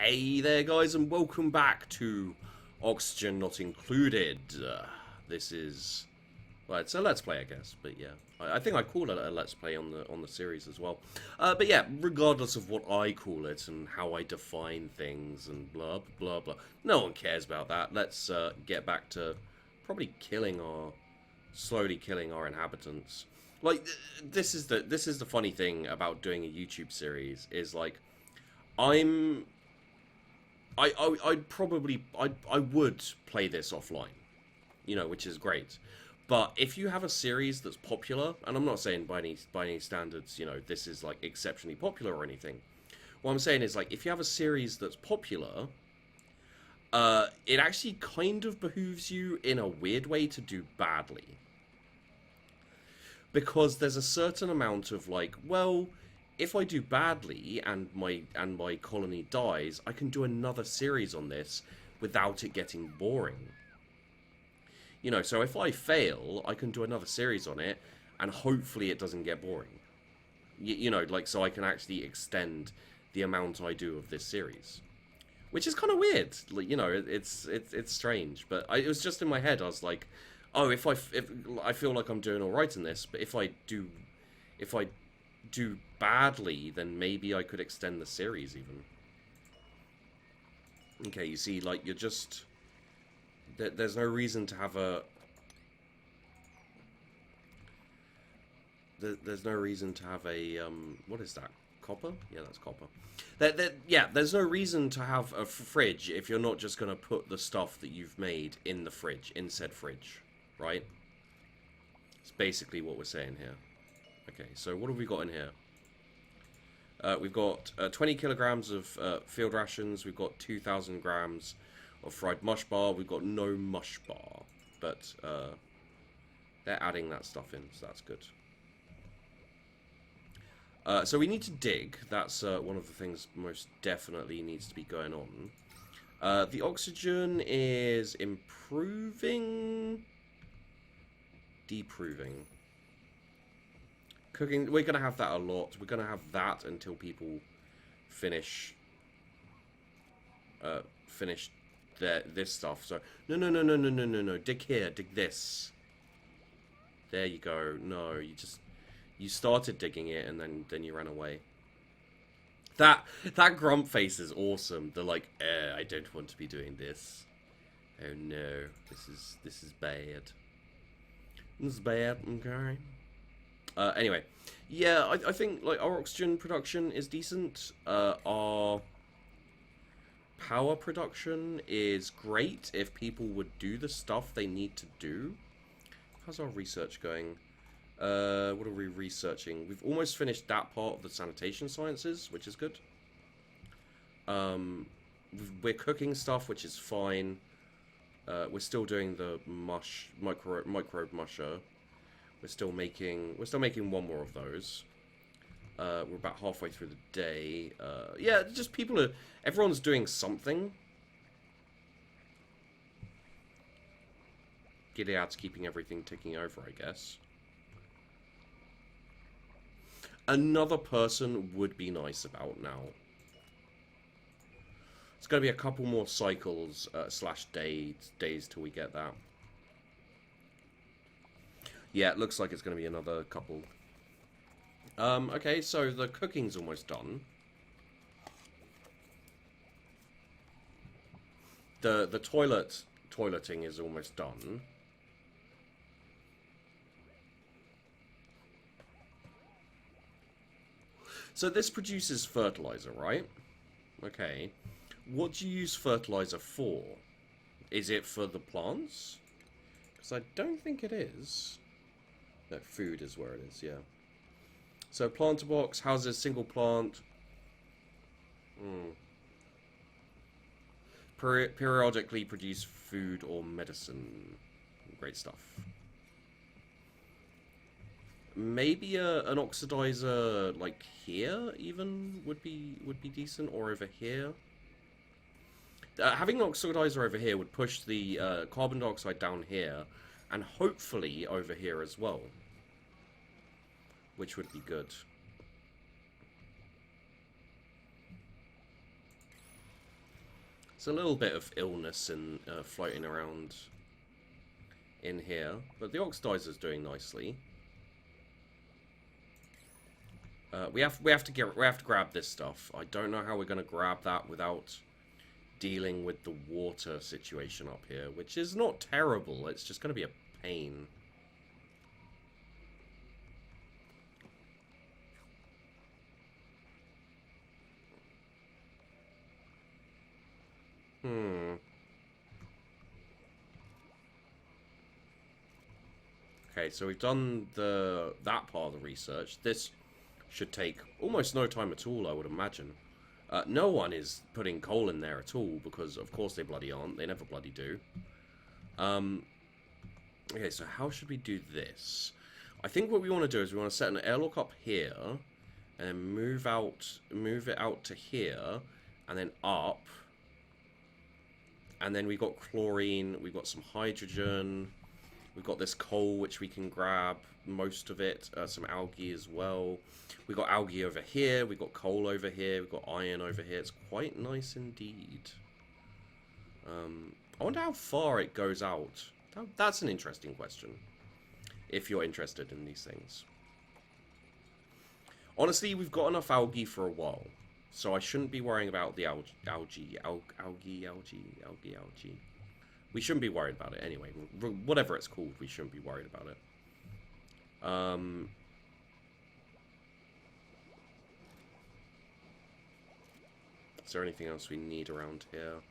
Hey there guys, and welcome back to Oxygen Not Included. This is, well, it's a Let's Play, I guess, but yeah. I think I call it a Let's Play on the series as well. But yeah, regardless of what I call it and how I define things and blah, blah, blah. No one cares about that. Let's get back to probably slowly killing our inhabitants. Like, this is the funny thing about doing a YouTube series, is like, I'd probably I would play this offline, you know, which is great. But if you have a series that's popular, and I'm not saying by any standards, you know, this is like exceptionally popular or anything. What I'm saying is, like, if you have a series that's popular, it actually kind of behooves you in a weird way to do badly. Because there's a certain amount of like, well, if I do badly and my colony dies, I can do another series on this without it getting boring. You know, so if I fail, I can do another series on it, and hopefully it doesn't get boring. You know, like, so I can actually extend the amount I do of this series, which is kind of weird. Like, you know, it's strange, but it was just in my head. I was like, oh, if I feel like I'm doing all right in this, but if I do badly, then maybe I could extend the series even. Okay, you see, like, you're just... There's no reason to have a... There's no reason to have a... What is that? Copper? Yeah, that's copper. Yeah, there's no reason to have a fridge if you're not just going to put the stuff that you've made in the fridge, in said fridge, right? It's basically what we're saying here. Okay, so what have we got in here? We've got 20 kilograms of field rations. We've got 2,000 grams of fried mush bar. We've got no mush bar, but they're adding that stuff in, so that's good. So we need to dig. That's one of the things most definitely needs to be going on. The oxygen is improving, deproving. Cooking, we're going to have that a lot. We're going to have that until people finish this stuff. So, no. Dig here, dig this. There you go. No, you started digging it and then you ran away. That grump face is awesome. They're like, I don't want to be doing this. Oh no, this is bad. This is bad, okay. Anyway, yeah, I think, like, our oxygen production is decent. Our power production is great if people would do the stuff they need to do. How's our research going? What are we researching? We've almost finished that part of the sanitation sciences, which is good. We're cooking stuff, which is fine. We're still doing the microbe musher. We're still making one more of those. We're about halfway through the day. Yeah, just everyone's doing something. Gilead's keeping everything ticking over, I guess. Another person would be nice about now. It's going to be a couple more cycles / days till we get that. Yeah, it looks like it's going to be another couple. Okay, so the cooking's almost done. The toileting is almost done. So this produces fertilizer, right? Okay. What do you use fertilizer for? Is it for the plants? Because I don't think it is. No, food is where it is, yeah. So planter box houses single plant. Periodically produce food or medicine. Great stuff. Maybe an oxidizer like here even would be decent, or over here. Having an oxidizer over here would push the carbon dioxide down here, and hopefully over here as well, which would be good. There's a little bit of illness in floating around in here, but the oxidizer's doing nicely. We have to grab this stuff. I don't know how we're going to grab that without dealing with the water situation up here, which is not terrible. It's just going to be a pain. Okay, so we've done that part of the research. This should take almost no time at all, I would imagine. No one is putting coal in there at all, because of course they bloody aren't. They never bloody do. Okay, so how should we do this? I think what we want to do is we want to set an airlock up here, and then move it out to here, and then up. And then we got chlorine, we've got some hydrogen, we've got this coal which we can grab, most of it, some algae as well. We've got algae over here, we've got coal over here, we've got iron over here. It's quite nice indeed. I wonder how far it goes out. That's an interesting question, if you're interested in these things. Honestly, we've got enough algae for a while, so I shouldn't be worrying about the algae. We shouldn't be worried about it anyway. Whatever it's called, we shouldn't be worried about it. Is there anything else we need around here?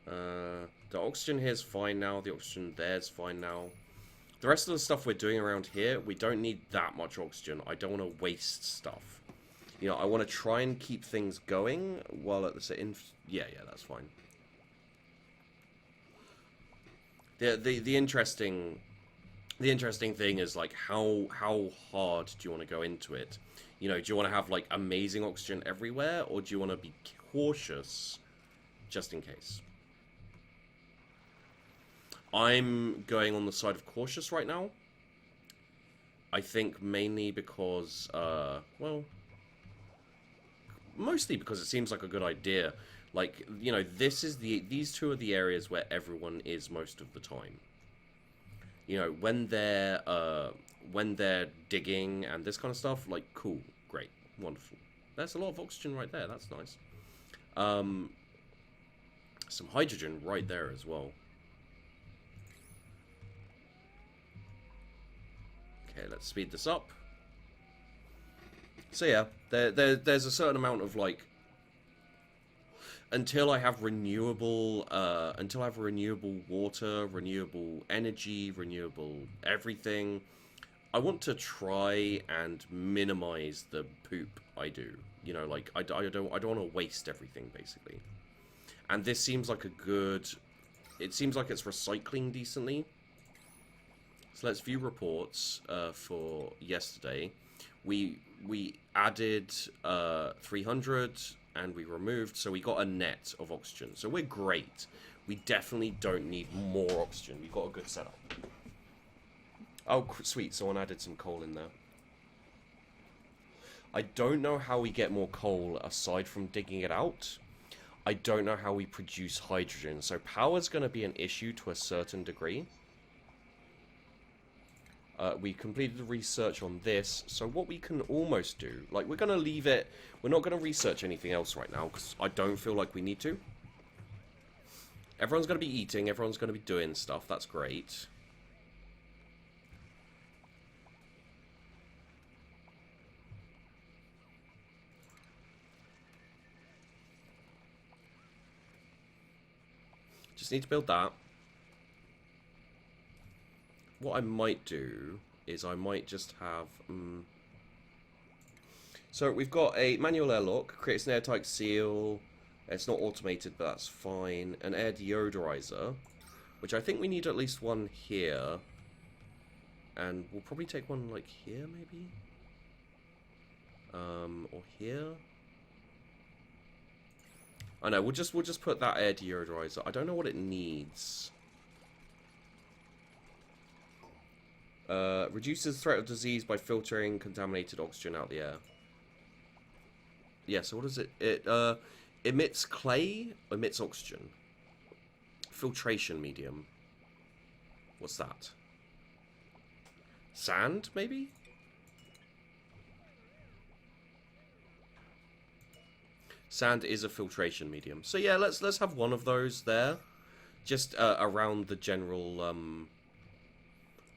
The oxygen here's fine now. The oxygen there's fine now. The rest of the stuff we're doing around here, we don't need that much oxygen. I don't want to waste stuff. You know, I want to try and keep things going while at the same... Yeah, that's fine. The interesting thing is, like, how hard do you want to go into it? You know, do you want to have, like, amazing oxygen everywhere, or do you want to be cautious just in case? I'm going on the side of cautious right now. I think mainly because, well, mostly because it seems like a good idea. Like, you know, these two are the areas where everyone is most of the time. You know, when they're digging and this kind of stuff, like, cool, great, wonderful. There's a lot of oxygen right there. That's nice. Some hydrogen right there as well. Okay, let's speed this up. So yeah, there's a certain amount of, like, until I have renewable water, renewable energy, renewable everything, I want to try and minimize the poop I do. You know, like, I don't want to waste everything, basically. And this seems like a good... It seems like it's recycling decently. So let's view reports for yesterday. We added 300 and we removed, so we got a net of oxygen. So we're great. We definitely don't need more oxygen. We've got a good setup. Oh, sweet. Someone added some coal in there. I don't know how we get more coal aside from digging it out. I don't know how we produce hydrogen. So power's going to be an issue to a certain degree. We completed the research on this, so what we can almost do, like, we're going to leave it, we're not going to research anything else right now, because I don't feel like we need to. Everyone's going to be eating, everyone's going to be doing stuff, that's great. Just need to build that. What I might do is I might just have... So we've got a manual airlock, creates an airtight seal. It's not automated, but that's fine. An air deodorizer, which I think we need at least one here. And we'll probably take one, like, here, maybe? Or here? I know, we'll just put that air deodorizer. I don't know what it needs. Reduces the threat of disease by filtering contaminated oxygen out the air. Yeah, so what is it? It Emits clay, emits oxygen. Filtration medium. What's that? Sand, maybe? Sand is a filtration medium. So yeah, let's have one of those there. Just around the general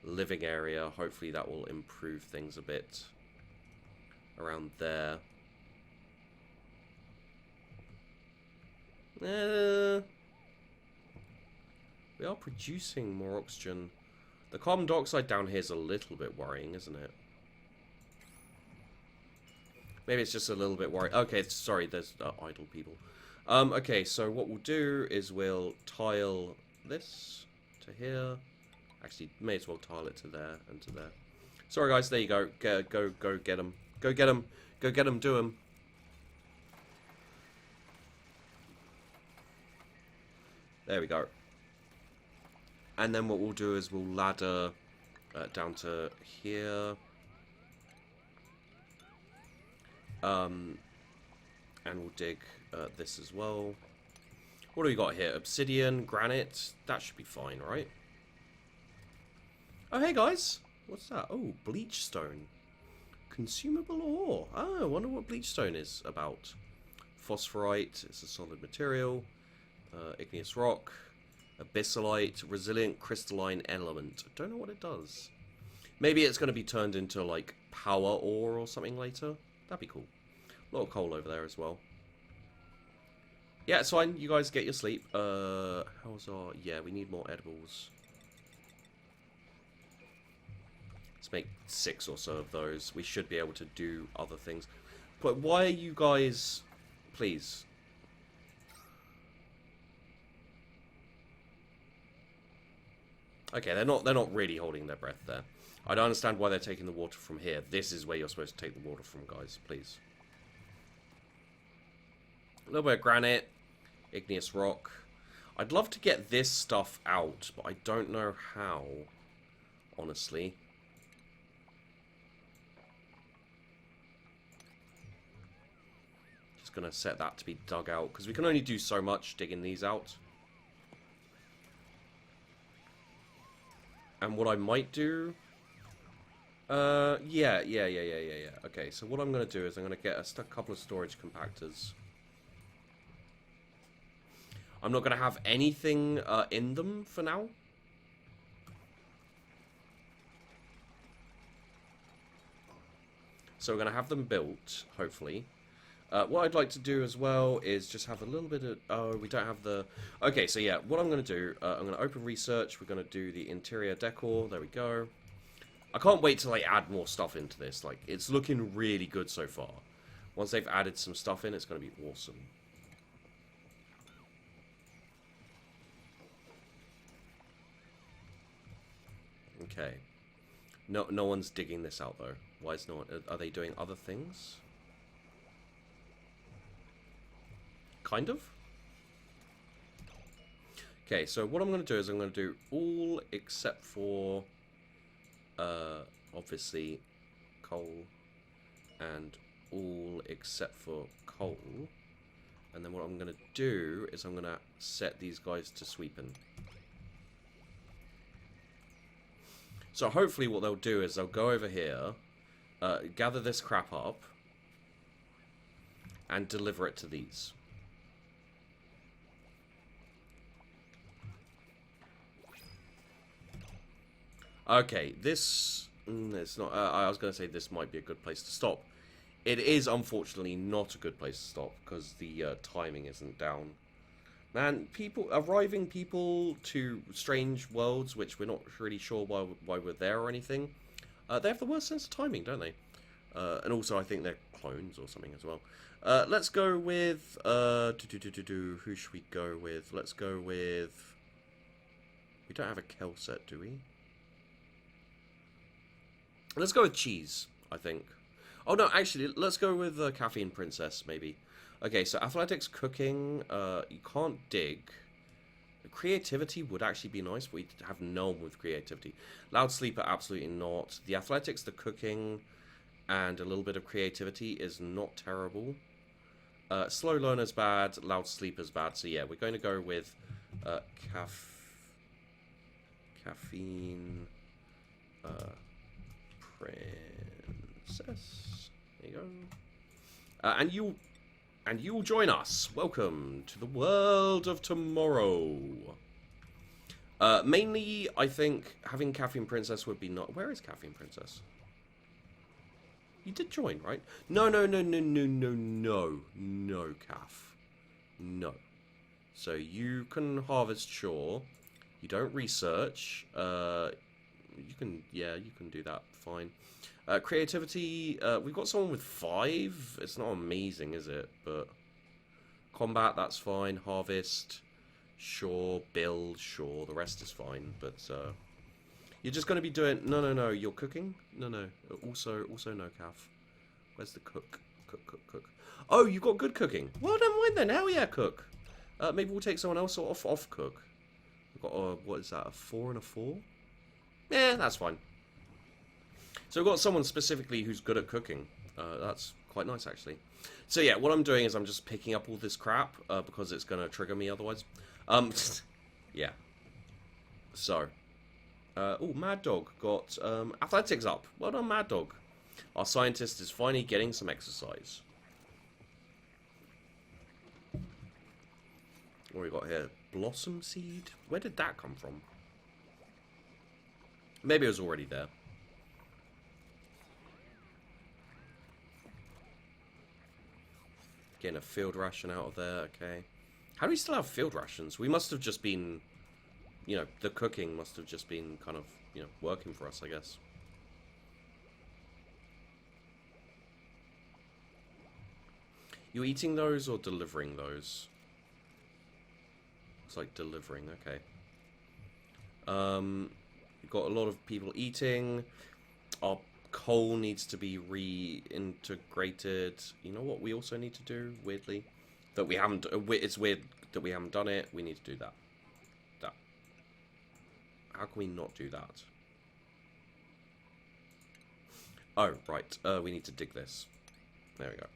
living area. Hopefully that will improve things a bit. Around there. We are producing more oxygen. The carbon dioxide down here is a little bit worrying, isn't it? Maybe it's just a little bit worrying. Okay, sorry, there's idle people. Okay, so what we'll do is we'll tile this to here. Actually, may as well tile it to there and to there. Sorry, guys, there you go. Go get them. Go get them. Go get them, do them. There we go. And then what we'll do is we'll ladder down to here. And we'll dig this as well. What do we got here? Obsidian, granite. That should be fine, right? Oh, hey guys. What's that? Oh, bleach stone. Consumable ore. Oh, I wonder what bleach stone is about. Phosphorite. It's a solid material. Igneous rock. Abyssalite. Resilient crystalline element. I don't know what it does. Maybe it's going to be turned into, like, power ore or something later. That'd be cool. A lot of coal over there as well. Yeah, it's fine. You guys get your sleep. How's our... Yeah, we need more edibles. Let's make 6 or so of those. We should be able to do other things. But why are you guys... Please. Okay, they're not really holding their breath there. I don't understand why they're taking the water from here. This is where you're supposed to take the water from, guys. Please. A little bit of granite. Igneous rock. I'd love to get this stuff out, but I don't know how. Honestly. Just gonna set that to be dug out, because we can only do so much digging these out. And what I might do... Yeah. Okay, so what I'm going to do is I'm going to get a couple of storage compactors. I'm not going to have anything in them for now. So we're going to have them built, hopefully. What I'd like to do as well is just have a little bit of... Oh, we don't have the... Okay, so yeah, what I'm going to do, I'm going to open research. We're going to do the interior decor. There we go. I can't wait to, like, add more stuff into this. Like, it's looking really good so far. Once they've added some stuff in, it's going to be awesome. Okay. No one's digging this out, though. Why is no one... Are they doing other things? Kind of. Okay, so what I'm going to do is I'm going to do all except for, obviously, coal, and all except for coal. And then what I'm going to do is I'm going to set these guys to sweeping. So hopefully what they'll do is they'll go over here, gather this crap up, and deliver it to these. Okay, this... it's not... I was going to say this might be a good place to stop. It is, unfortunately, not a good place to stop, because the timing isn't down. Man, arriving people to strange worlds, which we're not really sure why we're there or anything, they have the worst sense of timing, don't they? And also, I think they're clones or something as well. Let's go with... who should we go with? Let's go with... We don't have a Kel set, do we? Let's go with cheese, I think. Oh, no, actually, let's go with Caffeine Princess, maybe. Okay, so athletics, cooking, you can't dig. Creativity would actually be nice, but we have no one with creativity. Loud sleeper, absolutely not. The athletics, the cooking, and a little bit of creativity is not terrible. Slow learner's bad, loud sleeper's bad. So yeah, we're going to go with caffeine princess. There you go. And you'll join us. Welcome to the world of tomorrow. Mainly, I think having Caffeine Princess would be not. Where is Caffeine Princess? You did join, right? No, Caff. No. So you can harvest, sure. You don't research. You can do that. Fine. Creativity. We've got someone with 5. It's not amazing, is it? But combat, that's fine. Harvest, sure. Build, sure. The rest is fine. But you're just going to be doing... No. You're cooking? No. Also no, Calf. Where's the cook? Cook. Oh, you got good cooking. Well, don't mind then. Hell yeah, cook. Maybe we'll take someone else off cook. We've got a... What is that? A 4 and a 4? Yeah, that's fine. So we've got someone specifically who's good at cooking. That's quite nice, actually. So yeah, what I'm doing is I'm just picking up all this crap because it's going to trigger me otherwise. Yeah. So... oh, Mad Dog got athletics up. Well done, Mad Dog. Our scientist is finally getting some exercise. What we got here? Blossom seed? Where did that come from? Maybe it was already there. Getting a field ration out of there, okay. How do we still have field rations? We must have just been... You know, the cooking must have just been kind of, you know, working for us, I guess. You eating those or delivering those? It's like delivering, okay. You've got a lot of people eating. Our coal needs to be reintegrated. You know what we also need to do, weirdly? That we haven't... It's weird that we haven't done it. We need to do that. How can we not do that? Oh, right. We need to dig this. There we go.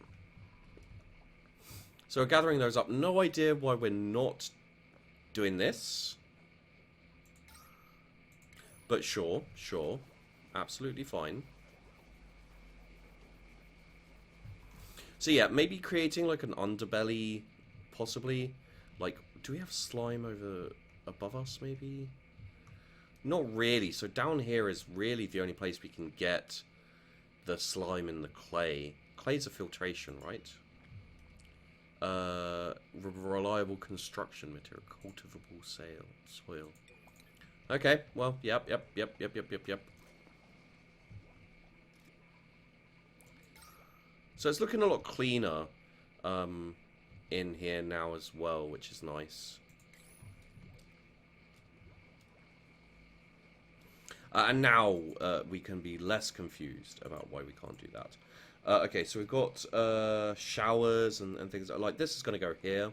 So we're gathering those up. No idea why we're not doing this. But sure. Absolutely fine. So yeah, maybe creating like an underbelly, possibly. Like, do we have slime above us, maybe? Not really. So down here is really the only place we can get the slime and the clay. Clay's a filtration, right? Reliable construction material. Cultivable soil. Okay, well, yep. So it's looking a lot cleaner in here now as well, which is nice. And now we can be less confused about why we can't do that. Okay, so we've got showers and things like this is going to go here.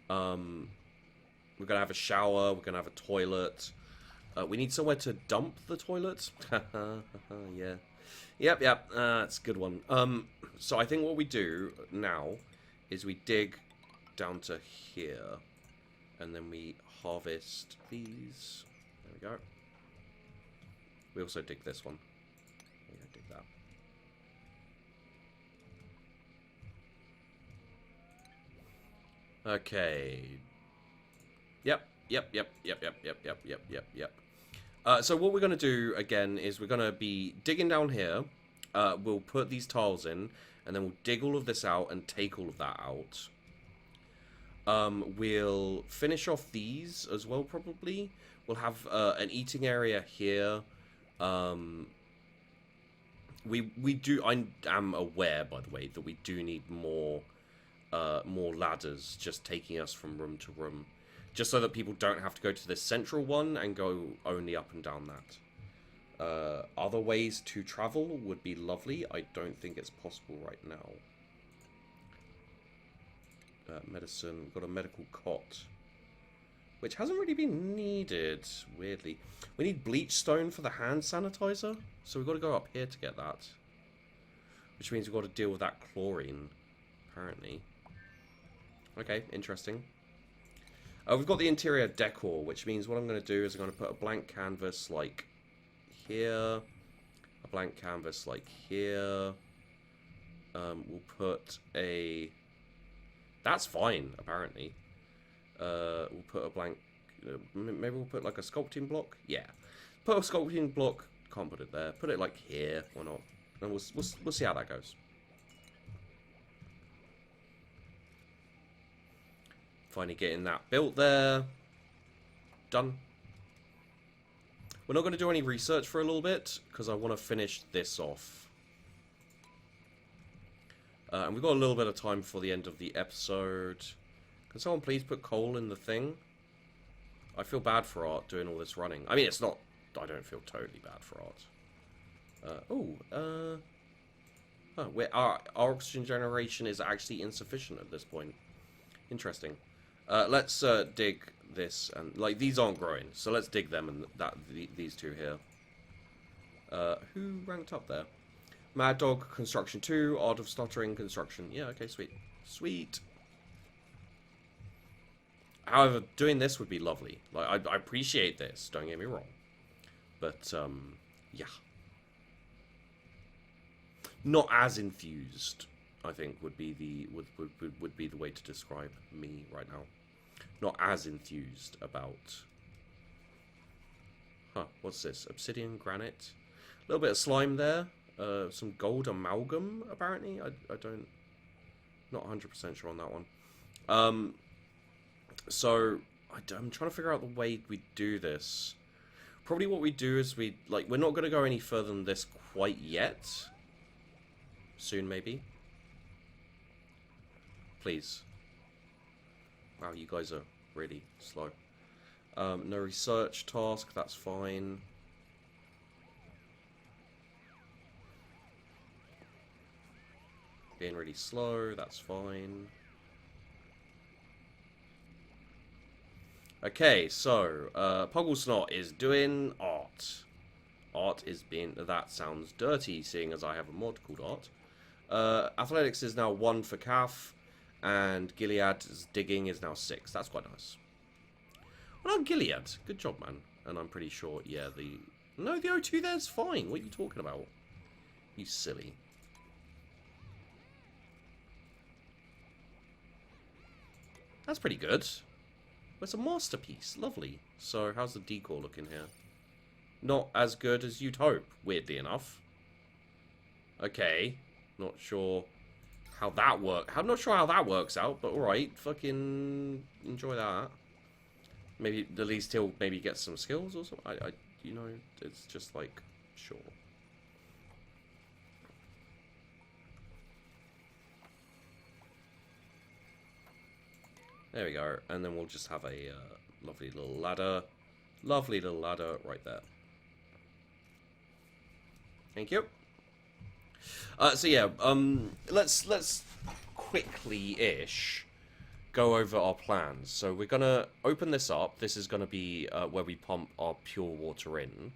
We're going to have a shower. We're going to have a toilet. We need somewhere to dump the toilet. Yeah. Yep. That's a good one. So I think what we do now is we dig down to here. And then we harvest these. There we go. We also dig this one. Yeah, dig that. Okay. Yep. So what we're going to do again is we're going to be digging down here. We'll put these tiles in, and then we'll dig all of this out and take all of that out. We'll finish off these as well, probably. We'll have an eating area here. We do. I am aware, by the way, that we do need more ladders, just taking us from room to room, just so that people don't have to go to the central one and go only up and down that. Other ways to travel would be lovely. I don't think it's possible right now. Medicine. We've got a medical cot, which hasn't really been needed, weirdly. We need bleach stone for the hand sanitizer, so we've got to go up here to get that. Which means we've got to deal with that chlorine, apparently. Okay, interesting. We've got the interior decor, which means what I'm going to do is I'm going to put a blank canvas like here, a blank canvas like here. We'll put a... That's fine, apparently. We'll put a blank... maybe we'll put like a sculpting block? Yeah. Put a sculpting block. Can't put it there. Put it like here. Why not? And we'll see how that goes. Finally getting that built there. Done. We're not going to do any research for a little bit, because I want to finish this off. And we've got a little bit of time before the end of the episode. Can someone please put coal in the thing? I feel bad for Art doing all this running. I mean, it's not... I don't feel totally bad for Art. Our oxygen generation is actually insufficient at this point. Interesting. Let's dig this, and like these aren't growing, so let's dig them and these two here. Who ranked up there? Mad Dog Construction 2, Art of Stuttering Construction. Yeah, okay, sweet, sweet. However, doing this would be lovely. Like I appreciate this. Don't get me wrong, but yeah, not as enthused. I think would be the way to describe me right now. Not as enthused about... Huh, what's this? Obsidian, granite. A little bit of slime there. Some gold amalgam, apparently. I don't... Not 100% sure on that one. So, I'm trying to figure out the way we do this. Probably what we do is we're not going to go any further than this quite yet. Soon, maybe. Please. Wow, you guys are really slow. No research task, that's fine. Being really slow, that's fine. Okay, so, Pugglesnot is doing art. Art is being... That sounds dirty, seeing as I have a mod called Art. Athletics is now 1 for Calf. And Gilead's digging is now 6. That's quite nice. Well done, Gilead. Good job, man. And I'm pretty sure, yeah, No, the O2 there's fine. What are you talking about? You silly. That's pretty good. It's a masterpiece. Lovely. So, how's the decor looking here? Not as good as you'd hope, weirdly enough. Okay. Not sure... how that work? I'm not sure how that works out, but alright, fucking enjoy that. Maybe at least he'll maybe get some skills or something. You know, it's just like, sure. There we go, and then we'll just have a lovely little ladder right there. Thank you. So yeah, let's quickly-ish go over our plans. So we're gonna open this up. This is gonna be where we pump our pure water in.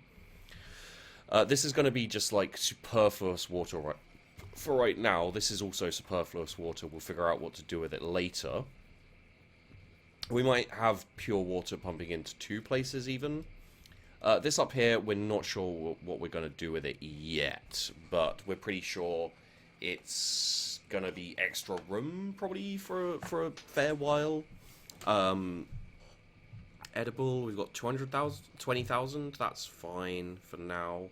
This is gonna be just like superfluous water for right now. This is also superfluous water. We'll figure out what to do with it later. We might have pure water pumping into 2 places even. This up here, we're not sure what we're going to do with it yet, but we're pretty sure it's going to be extra room, probably, for a fair while. Edible, we've got 200,000, 20,000, that's fine for now.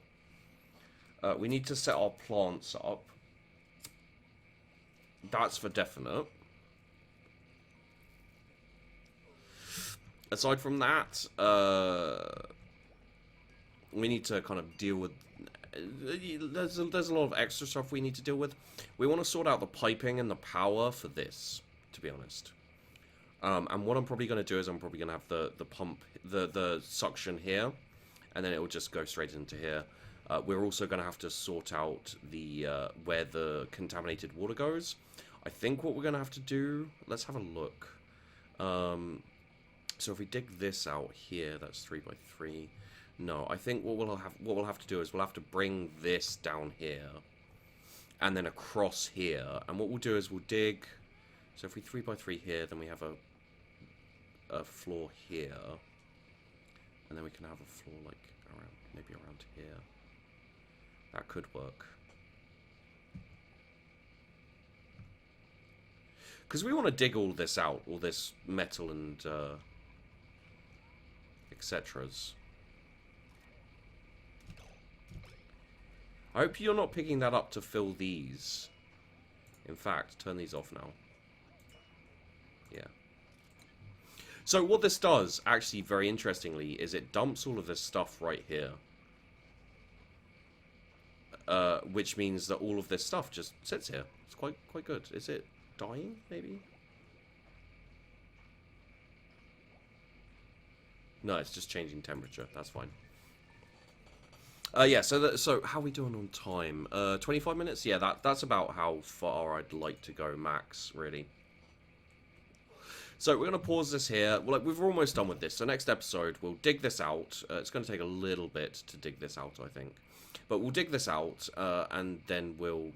We need to set our plants up. That's for definite. Aside from that, we need to kind of deal with... There's a lot of extra stuff we need to deal with. We want to sort out the piping and the power for this, to be honest. And what I'm probably going to do is I'm probably going to have the pump, the suction here, and then it will just go straight into here. We're also going to have to sort out the where the contaminated water goes. I think what we're going to have to do... Let's have a look. So if we dig this out here, that's 3 by 3. No, I think what we'll have to do is we'll have to bring this down here, and then across here. And what we'll do is we'll dig. So if we 3x3 here, then we have a floor here. And then we can have a floor like around, maybe around here. That could work. Because we want to dig all this out, all this metal and etceteras. I hope you're not picking that up to fill these. In fact, turn these off now. Yeah. So what this does, actually very interestingly, is it dumps all of this stuff right here. Which means that all of this stuff just sits here. It's quite good. Is it dying, maybe? No, it's just changing temperature. That's fine. Yeah, so how are we doing on time? 25 minutes? Yeah, that's about how far I'd like to go max, really. So we're going to pause this here. Well, we're almost done with this. So next episode, we'll dig this out. It's going to take a little bit to dig this out, I think. But we'll dig this out, and then we'll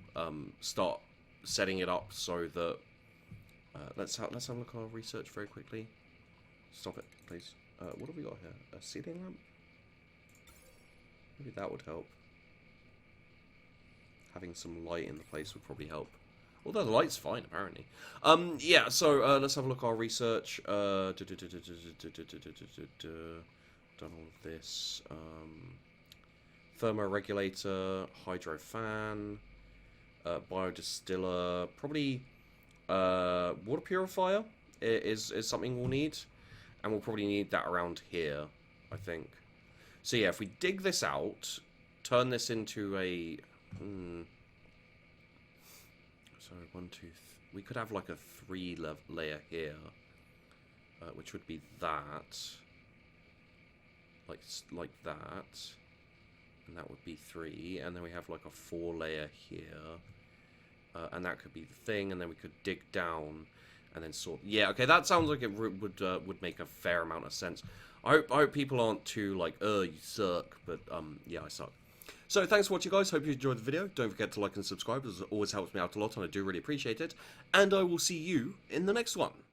start setting it up so that... let's have a look at our research very quickly. Stop it, please. What have we got here? A ceiling lamp? Maybe that would help. Having some light in the place would probably help. Although the light's fine, apparently. Yeah, so let's have a look at our research. Done all of this. Thermoregulator, hydro fan, biodistiller, probably water purifier is something we'll need. And we'll probably need that around here, I think. So yeah, if we dig this out, turn this into a... So, 1, 2, we could have like a 3-layer here, which would be that, like that, and that would be 3, and then we have like a 4-layer here, and that could be the thing, and then we could dig down, and then sort. Yeah, okay, that sounds like it would make a fair amount of sense. I hope people aren't too like, you suck, but yeah, I suck. So thanks for watching, guys. Hope you enjoyed the video. Don't forget to like and subscribe, as it always helps me out a lot, and I do really appreciate it. And I will see you in the next one.